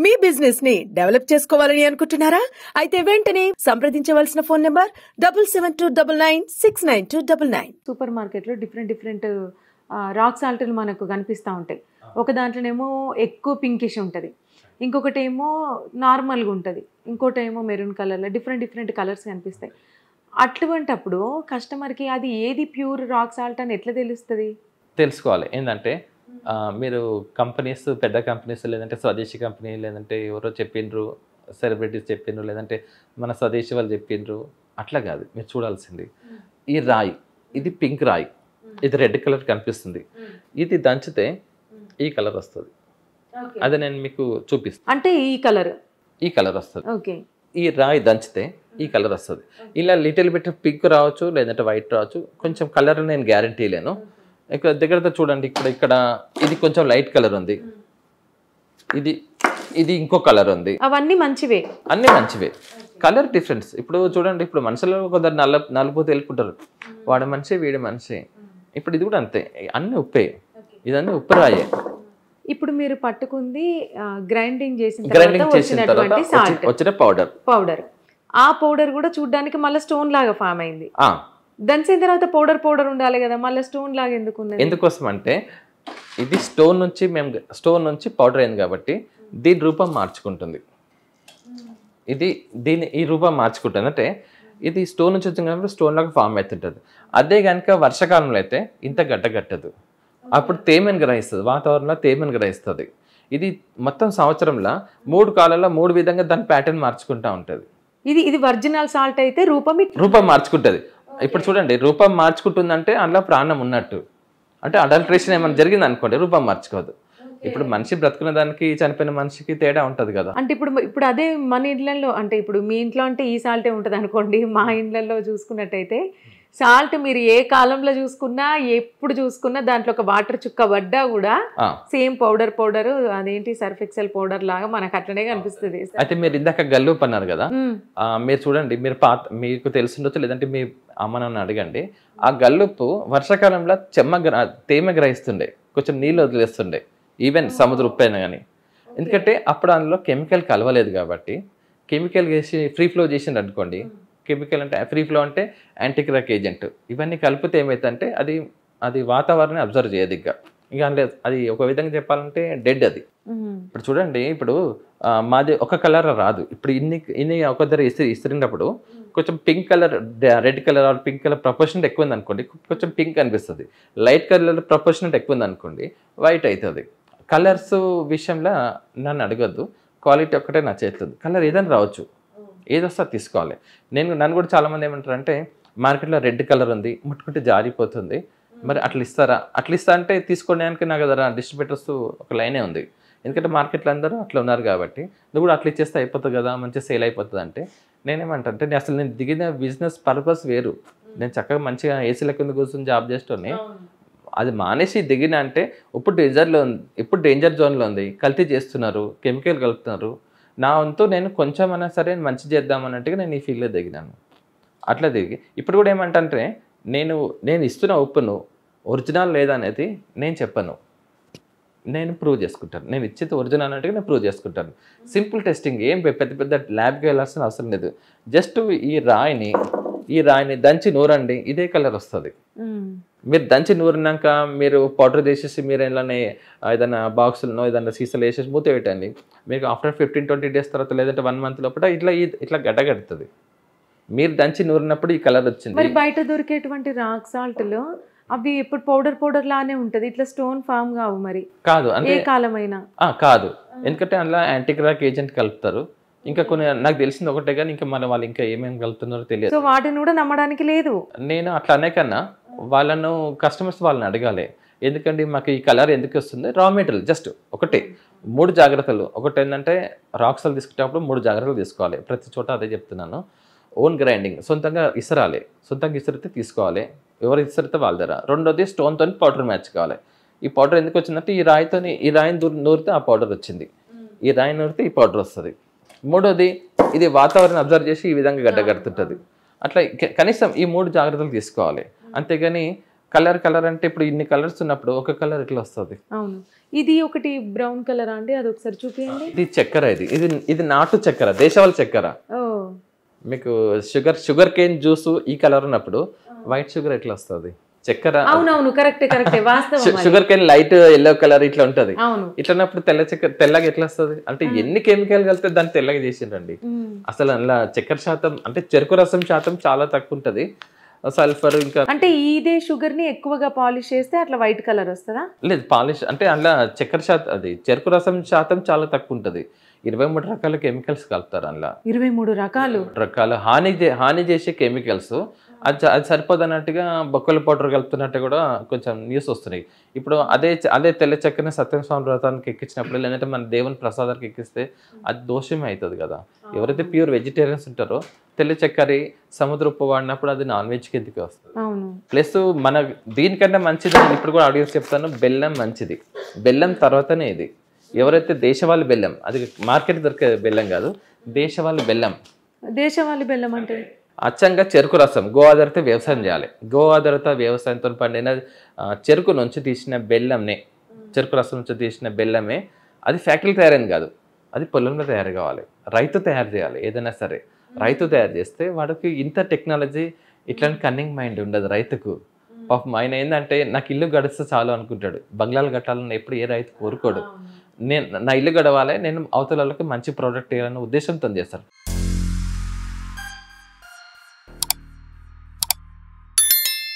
మీ business ని develop చేసుకోవాలని అనుకుంటున్నారా? అయితే వెంటనే సంప్రదించవలసిన ఫోన్ నంబర్ 7729969299. సూపర్ మార్కెట్లో డిఫరెంట్ రాక్ సాల్ట్లు మనకు కనిపిస్తూ ఉంటాయి. ఒక దాంట్లోనేమో ఎక్కువ పింకిష్ ఉంటుంది, ఇంకొకటి ఏమో నార్మల్గా ఉంటుంది, ఇంకోటి ఏమో మెరూన్ కలర్లో డిఫరెంట్ కలర్స్ కనిపిస్తాయి. అటువంటప్పుడు కస్టమర్కి అది ఏది ప్యూర్ రాక్ సాల్ట్ అని ఎట్లా తెలుస్తుంది? తెలుసుకోవాలి. ఏంటంటే మీరు కంపెనీస్, పెద్ద కంపెనీస్, లేదంటే స్వదేశీ కంపెనీ, లేదంటే ఎవరో చెప్పిండ్రు, సెలబ్రిటీస్ చెప్పిండ్రు, లేదంటే మన స్వదేశీ వాళ్ళు చెప్పిండ్రు, అట్లా కాదు. మీరు చూడాల్సింది ఈ రాయి, ఇది పింక్ రాయి, ఇది రెడ్ కలర్ కనిపిస్తుంది, ఇది దంచితే ఈ కలర్ వస్తుంది. అది నేను మీకు చూపిస్తాను. అంటే ఈ కలర్ వస్తుంది. ఓకే, ఈ రాయి దంచితే ఈ కలర్ వస్తుంది. ఇలా లిటిల్ బిట్ పింక్ రావచ్చు, లేదంటే వైట్ రావచ్చు. కొంచెం కలర్ నేను గ్యారంటీ లేను. ఇక్కడ దగ్గరతో చూడండి, ఇక్కడ ఇది కొంచెం లైట్ కలర్ ఉంది, ఇది ఇంకో కలర్ ఉంది. అవన్నీ మంచివే, అన్ని మంచివే. కలర్ డిఫరెన్స్ ఇప్పుడు చూడండి. ఇప్పుడు మనుషులు కొందరు నలుపు తెలుపుకుంటారు, వాడు మనిషి వీడి మనిషి. ఇప్పుడు ఇది కూడా అంతే, అన్ని ఉప్పే, ఇదన్నీ ఉప్పు రాయే. ఇప్పుడు మీరు పట్టుకుంది గ్రైండింగ్ చేసిన తర్వాత వచ్చిన పౌడర్. ఆ పౌడర్ కూడా చూడడానికి మళ్ళీ స్టోన్ లాగా ఫామ్ అయింది. దంచిన తర్వాత పౌడర్ ఉండాలి కదా, మళ్ళీ స్టోన్ లాగా ఎందుకు ఉన్నది? ఎందుకోసం అంటే ఇది స్టోన్ నుంచి పౌడర్ అయింది కాబట్టి దీని రూపం మార్చుకుంటుంది. ఈ రూపం మార్చుకుంటుంది అంటే ఇది స్టోన్ నుంచి వచ్చింది కాబట్టి స్టోన్ లాగా ఫామ్ అవుతుంటుంది. అదే కనుక వర్షాకాలంలో అయితే ఇంత గట్టదు, అప్పుడు తేమని గ్రహిస్తుంది, వాతావరణంలో తేమని గ్రహిస్తుంది. ఇది మొత్తం సంవత్సరంలో 3 కాలాల్లో 3 విధంగా దాని ప్యాటర్న్ మార్చుకుంటూ ఉంటుంది. ఇది ఒరిజినల్ సాల్ట్ అయితే రూపం మార్చుకుంటుంది. ఇప్పుడు చూడండి, రూపం మార్చుకుంటుందంటే అందులో ప్రాణం ఉన్నట్టు. అంటే అడల్ట్రేషన్ ఏమైనా జరిగింది అనుకోండి, రూపం మార్చుకోదు. ఇప్పుడు మనిషి బ్రతుకున్న దానికి చనిపోయిన మనిషికి తేడా ఉంటుంది కదా. అంటే ఇప్పుడు అదే మన ఇళ్లలో, అంటే ఇప్పుడు మీ ఇంట్లో అంటే ఈ సాల్టే ఉంటుంది అనుకోండి, మా ఇళ్లలో చూసుకున్నట్టయితే సాల్ట్ మీరు ఏ కాలంలో చూసుకున్నా, ఎప్పుడు చూసుకున్నా దాంట్లో ఒక వాటర్ చుక్క పడ్డా కూడా సేమ్ పౌడర్ అదేంటి సర్ఫ్ ఎక్సెల్ పౌడర్ లాగా మనకు అట్లనే కనిపిస్తుంది. అయితే మీరు ఇందాక గల్లుపు అన్నారు కదా, మీరు చూడండి, మీకు తెలిసిండొచ్చు, లేదంటే మీ అమ్మనని అడగండి. ఆ గల్లుపు వర్షాకాలంలో తేమ గ్రహిస్తుండే, కొంచెం నీళ్ళు వదిలేస్తుండే, ఈవెన్ సముద్ర ఉప్పు అయినా కానీ. ఎందుకంటే అప్పుడు అందులో కెమికల్ కలవలేదు కాబట్టి. కెమికల్ వేసి ఫ్రీ ఫ్లో చేసిండు అనుకోండి, కెమికల్ అంటే ఫ్రీ ఫ్లో అంటే యాంటీక్రాక్ ఏజెంట్, ఇవన్నీ కలిపితే ఏమైతుందంటే అది వాతావరణాన్ని అబ్జర్వ్ చేయదు. ఇక అది ఒక విధంగా చెప్పాలంటే డెడ్ అది. ఇప్పుడు చూడండి, ఇప్పుడు మాది ఒక కలర్ రాదు. ఇప్పుడు ఇన్ని ఒక దగ్గర ఇస్తున్నప్పుడు కొంచెం pink colour, red colour or pink colour proportionate ఎక్కువ ఉంది అనుకోండి, కొంచెం పింక్ అనిపిస్తుంది. లైట్ కలర్ ప్రపోర్షనెట్ ఎక్కువ ఉంది అనుకోండి, వైట్ అవుతుంది. కలర్స్ విషయంలో నన్ను అడగద్దు, క్వాలిటీ ఒక్కటే నా చేస్తుంది. కలర్ ఏదైనా రావచ్చు, ఏదొస్తా తీసుకోవాలి. నన్ను కూడా చాలామంది ఏమంటారు అంటే, మార్కెట్లో రెడ్ కలర్ ఉంది, ముట్టుకుంటే జారిపోతుంది, మరి అట్లా ఇస్తారా? అట్లా ఇస్తా అంటే తీసుకోవడానికి నాకు కదా డిస్ట్రిబ్యూటర్స్ ఒక లైనే ఉంది. ఎందుకంటే మార్కెట్లో అందరూ అట్లా ఉన్నారు కాబట్టి నువ్వు కూడా అట్లా ఇచ్చేస్తే అయిపోతుంది కదా, మంచిగా సేల్ అయిపోతుంది అంటే నేనేమంటే నేను దిగిన బిజినెస్ పర్పస్ వేరు. నేను చక్కగా మంచిగా ఏసీల కింద కూర్చొని జాబ్ చేస్తూనే అది మానేసి దిగిన అంటే ఇప్పుడు డేంజర్ జోన్లో ఉంది, కల్తీ చేస్తున్నారు, కెమికల్ కలుపుతున్నారు. నా వంతు నేను కొంచెమైనా సరే మంచి చేద్దామన్నట్టుగా నేను ఈ ఫీల్డ్లో దిగినాను. అట్లా దిగి ఇప్పుడు కూడా ఏమంటే నేను ఇస్తున్న ఉప్పును ఒరిజినల్ లేదనేది నేను చెప్పను, నేను ప్రూవ్ చేసుకుంటాను. నేను ఇచ్చేది ఒరిజినల్ అన్నట్టుగా నేను ప్రూవ్ చేసుకుంటాను. సింపుల్ టెస్టింగ్, ఏం పెద్ద ల్యాబ్కి వెళ్ళాల్సిన అవసరం లేదు. జస్ట్ ఈ రాయిని దంచి నూరండి, ఇదే కలర్ వస్తుంది. మీరు దంచి నూరినాక మీరు పౌడర్ చేసేసి మీరు ఏదైనా బాక్సులను ఏదైనా సీసాలు వేసేసి మూత పెట్టండి. మీకు ఆఫ్టర్ 15-20 డేస్ తర్వాత, లేదంటే 1 మంత్ లోపల ఇట్లా గడ్డగడుతుంది. మీరు దంచి నూరినప్పుడు ఈ కలర్ వచ్చింది. మరి బయట దొరికేటువంటి రాక్ సాల్ట్లో అవి ఎప్పుడు పౌడర్ లానే ఉంటది, ఇట్లా స్టోన్ ఫామ్ కావు. మరి కాదు, అంటే ఏ కాలమైనా కాదు, ఎందుకంటే అందులో యాంటీక్రాక్ ఏజెంట్ కలుపుతారు. ఇంకా కొన్ని నాకు తెలిసింది ఒకటే, కానీ ఇంకా మన వాళ్ళు ఇంకా ఏమేమి కలుపుతున్నారో తెలియదు. సో వాటిని కూడా నమ్మడానికి లేదు. నేను అట్లా అనే కన్నా కస్టమర్స్ వాళ్ళని అడగాలి, ఎందుకంటే మాకు ఈ కలర్ ఎందుకు వస్తుంది. రా మెటీరియల్ జస్ట్ ఒకటే 3 జాగ్రత్తలు. ఒకటి ఏంటంటే రాక్స్లు తీసుకునేటప్పుడు 3 జాగ్రత్తలు తీసుకోవాలి. ప్రతి చోట అదే చెప్తున్నాను. ఓన్ గ్రైండింగ్, సొంతంగా ఇసరితే తీసుకోవాలి, ఎవరు ఇసరితే వాళ్ళ దగ్గర. రెండోది స్టోన్తో పౌడర్ మ్యాచ్ కావాలి. ఈ పౌడర్ ఎందుకు వచ్చిందంటే ఈ రాయిని నూరితే ఆ పౌడర్ వచ్చింది, ఈ రాయి నూరితే ఈ పౌడర్ వస్తుంది. మూడోది ఇది వాతావరణం అబ్జర్వ్ చేసి ఈ విధంగా గడ్డగడుతుంటుంది. అట్లా కనీసం ఈ 3 జాగ్రత్తలు తీసుకోవాలి. అంతేగాని కలర్ అంటే ఇప్పుడు ఇన్ని కలర్స్ ఉన్నప్పుడు ఒక కలర్ ఎట్లా వస్తుంది? అవును. ఇది ఒకటి బ్రౌన్ కలర్ అండి, అది ఒకసారి చూపించండి. ఇది చక్కెర, ఇది నాటు చక్కెర, దేశవాళీ చక్కెర. ఓ, మీకు షుగర్ కేన్ జ్యూస్ ఈ కలర్ ఉన్నప్పుడు వైట్ షుగర్ ఎట్లా వస్తుంది? చక్కెర. అవునవును, కరెక్టే కరెక్టే, వాస్తవం. Sugar cane light yellow colour ఇట్లా ఉంటది. అవును. ఇట్లన్నప్పుడు తెల్లగా ఎట్లా వస్తుంది? అంటే ఎన్ని కెమికల్ కలిపితే దాన్ని తెల్లగా చేసిండ్రండి. అసలు అందులో చక్కెర శాతం అంటే చెరుకు రసం శాతం చాలా తక్కువ ఉంటది. సల్ఫర్ ఇంకా అంటే ఇదే షుగర్ ని ఎక్కువగా పాలిష్ చేస్తే అట్లా వైట్ కలర్ వస్తుందా? లేదు, పాలిష్ అంటే అందులో చక్కెర శాతం అది చెరుకు రసం శాతం చాలా తక్కువ ఉంటది. 23 రకాల కెమికల్స్ కలుపుతారు అందులో. 23 రకాలు హాని చేసే కెమికల్స్. అది సరిపోదన్నట్టుగా బొక్కల పౌడర్ కలుపుతున్నట్టు కూడా కొంచెం న్యూస్ వస్తున్నాయి. ఇప్పుడు అదే తెల్ల చక్కెరని సత్యస్వామి వ్రతానికి ఎక్కించినప్పుడు, లేదంటే మన దేవుని ప్రసాదానికి ఎక్కిస్తే అది దోషమే అవుతుంది కదా. ఎవరైతే ప్యూర్ వెజిటేరియన్స్ ఉంటారో తెల్ల చక్కెర సముద్ర ఉప్పు వాడినప్పుడు అది నాన్ వెజ్ కిందకి వస్తుంది. ప్లస్ మన దీనికంటే మంచిది ఇప్పుడు కూడా ఆడియన్స్ చెప్తాను, బెల్లం మంచిది. బెల్లం తర్వాతనే ఇది. ఎవరైతే దేశవాళీ బెల్లం, అది మార్కెట్ దొరికే బెల్లం కాదు, దేశవాళీ బెల్లం అంటే అచ్చంగా చెరుకు రసం. గో ఆధారిత వ్యవసాయం చేయాలి. గో ఆధారిత వ్యవసాయంతో పండిన చెరుకు నుంచి తీసిన బెల్లంనే, చెరుకు రసం నుంచి తీసిన బెల్లమే. అది ఫ్యాక్టరీ తయారైంది కాదు, అది పొలంలో తయారు కావాలి. రైతు తయారు చేయాలి. ఏదైనా సరే రైతు తయారు చేస్తే వాడికి ఇంత టెక్నాలజీ, ఇట్లాంటి కన్నింగ్ మైండ్ ఉండదు రైతుకు. పాపం ఆయన ఏంటంటే నాకు ఇల్లు గడిస్తే చాలు అనుకుంటాడు. బంగ్లాలు కట్టాలని ఎప్పుడు ఏ రైతు కోరుకోడు. నా ఇల్లు గడవాలి, నేను అవతల వాళ్ళకి మంచి ప్రోడక్ట్ ఇవ్వాలనే ఉద్దేశంతో చేస్తాను.